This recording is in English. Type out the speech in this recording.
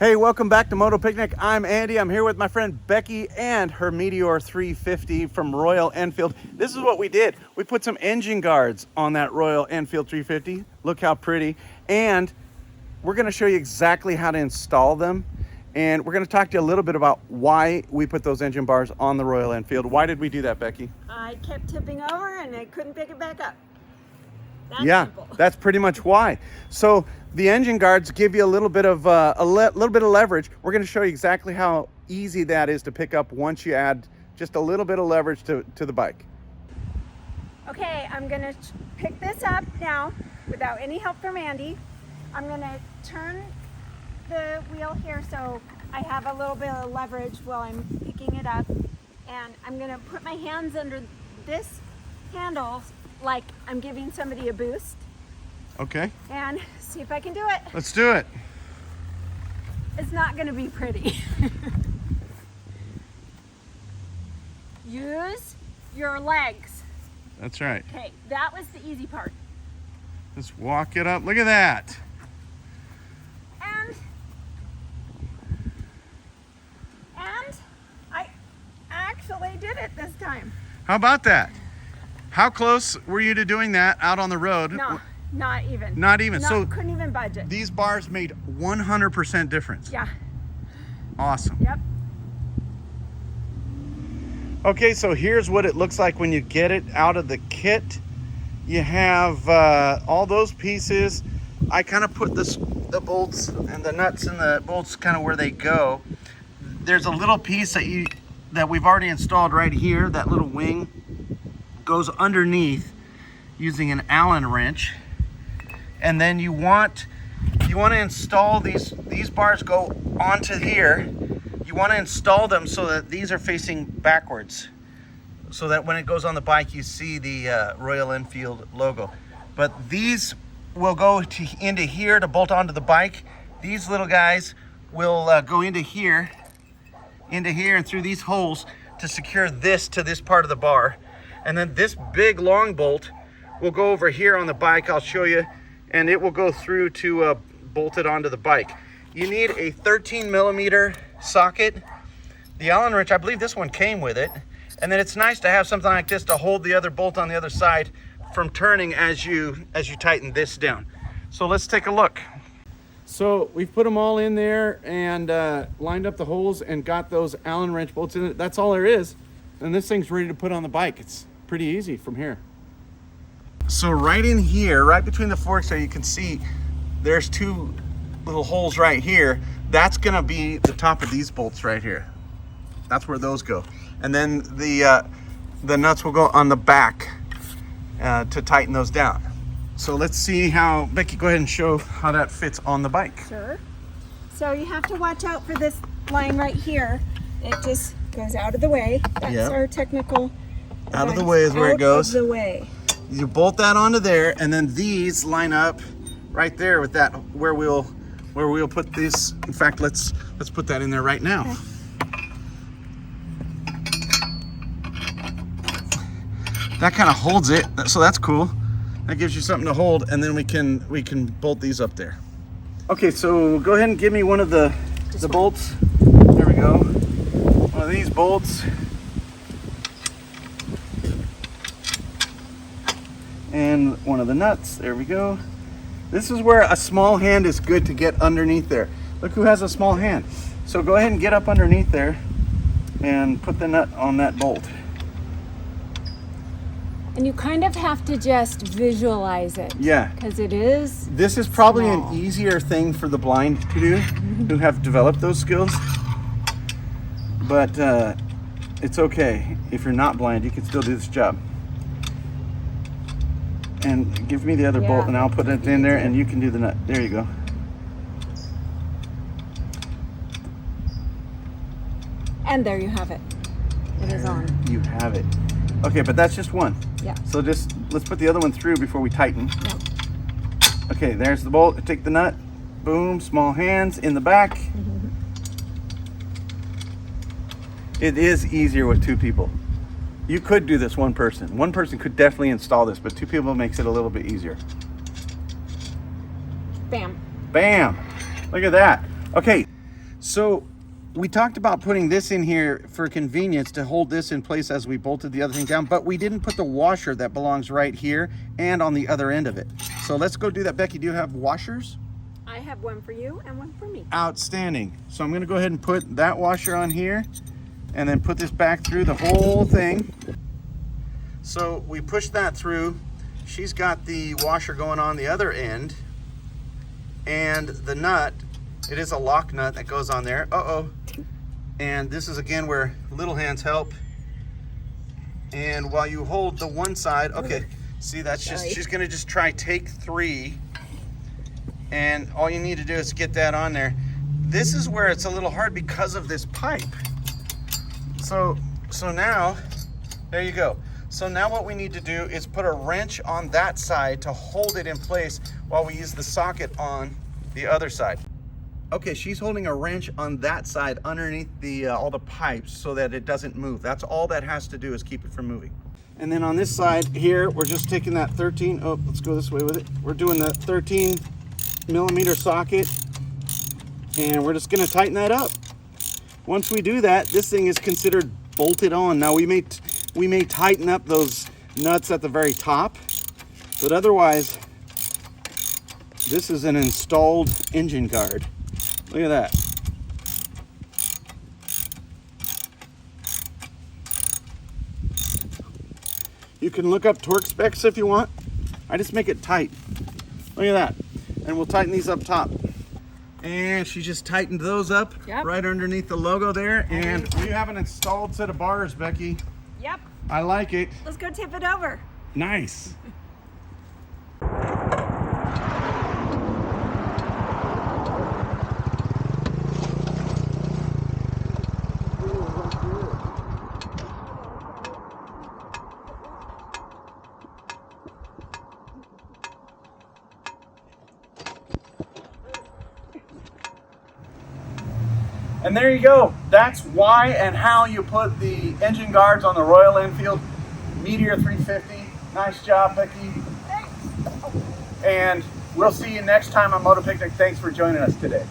Hey, welcome back to Moto Picnic. I'm Andy. I'm here with my friend Becky and her Meteor 350 from Royal Enfield. This is what we did. We put some engine guards on that Royal Enfield 350. Look how pretty. And we're going to show you exactly how to install them. And we're going to talk to you a little bit about why we put those engine bars on the Royal Enfield. Why did we do that, Becky? I kept tipping over and I couldn't pick it back up. Simple. That's pretty much why. So the engine guards give you a little bit of little bit of leverage. We're going to show you exactly how easy that is to pick up once you add just a little bit of leverage to the bike. Okay, I'm going to pick this up now without any help from Andy. I'm going to turn the wheel here so I have a little bit of leverage while I'm picking it up, and I'm going to put my hands under this handle like I'm giving somebody a boost. Okay. And see if I can do it. Let's do it. It's not going to be pretty. Use your legs. That's right. Okay, that was the easy part. Just walk it up. Look at that. And I actually did it this time. How about that? How close were you to doing that out on the road? No, not even. Not even. So couldn't even budge it. these bars made 100% difference. Yeah. Awesome. Yep. Okay, so here's what it looks like when you get it out of the kit. You have all those pieces. I kind of put the bolts and the nuts and the bolts kind of where they go. There's a little piece that we've already installed right here. That little wing goes underneath using an Allen wrench. And then you want to install these bars go onto here. You want to install them so that these are facing backwards, so that when it goes on the bike you see the Royal Enfield logo. But these will go into here to bolt onto the bike. These little guys will go into here and through these holes to secure this to this part of the bar. And then this big long bolt will go over here on the bike. I'll show you, and it will go through to bolt it onto the bike. You need a 13 millimeter socket. The Allen wrench, I believe this one came with it. And then it's nice to have something like this to hold the other bolt on the other side from turning as you tighten this down. So let's take a look. So we've put them all in there and lined up the holes and got those Allen wrench bolts in it. That's all there is. And this thing's ready to put on the bike. It's pretty easy from here. So right in here, right between the forks there, you can see there's two little holes right here. That's gonna be the top of these bolts right here. That's where those go. And then the nuts will go on the back to tighten those down. So let's see how, Becky, go ahead and show how that fits on the bike. Sure. So you have to watch out for this line right here. It just goes out of the way. That's our technical. Out of the way is where it goes. Out of the way. You bolt that onto there, and then these line up right there with that where we'll put this. In fact, let's put that in there right now. Okay. That kind of holds it, so that's cool. That gives you something to hold, and then we can bolt these up there. Okay, so go ahead and give me one of the bolts. There we go. One of these bolts. And one of the nuts. There we go. This is where a small hand is good to get underneath there. Look who has a small hand. So go ahead and get up underneath there and put the nut on that bolt. And you kind of have to just visualize it. Yeah. Because it is. This is probably small. an easier thing for the blind to do, who have developed those skills. But it's okay. If you're not blind, you can still do this job. And give me the other bolt and I'll put it in there and you can do the nut. There you go. And there you have it. It is on. You have it. Okay, but that's just one. Yeah. So just, let's put the other one through before we tighten. Yep. Okay, there's the bolt. Take the nut. Boom, small hands in the back. It is easier with two people. You could do this one person. One person could definitely install this, but two people makes it a little bit easier. Bam. Bam. Look at that. Okay, So we talked about putting this in here for convenience to hold this in place as we bolted the other thing down, but we didn't put the washer that belongs right here and on the other end of it. So let's go do that. Becky, do you have washers? I have one for you and one for me. Outstanding. So I'm gonna go ahead and put that washer on here and then put this back through the whole thing. So we push that through. She's got the washer going on the other end, and the nut, it is a lock nut that goes on there. Uh-oh. And this is again where little hands help. And while you hold the one side, okay, see, that's just, she's gonna just try take 3. And all you need to do is get that on there. This is where it's a little hard because of this pipe. So now, there you go. So now what we need to do is put a wrench on that side to hold it in place while we use the socket on the other side. Okay, she's holding a wrench on that side underneath the all the pipes so that it doesn't move. That's all that has to do is keep it from moving. And then on this side here, we're just taking that 13, oh, let's go this way with it. We're doing the 13mm socket, and we're just gonna tighten that up. Once we do that, this thing is considered bolted on. Now we may tighten up those nuts at the very top, but otherwise, this is an installed engine guard. Look at that. You can look up torque specs if you want. I just make it tight. Look at that. And we'll tighten these up top. And she just tightened those up right underneath the logo there. And we have an installed set of bars, Becky. Yep. I like it. Let's go tip it over. Nice. And there you go. That's why and how you put the engine guards on the Royal Enfield Meteor 350. Nice job, Becky. Thanks. And we'll see you next time on Moto Picnic. Thanks for joining us today.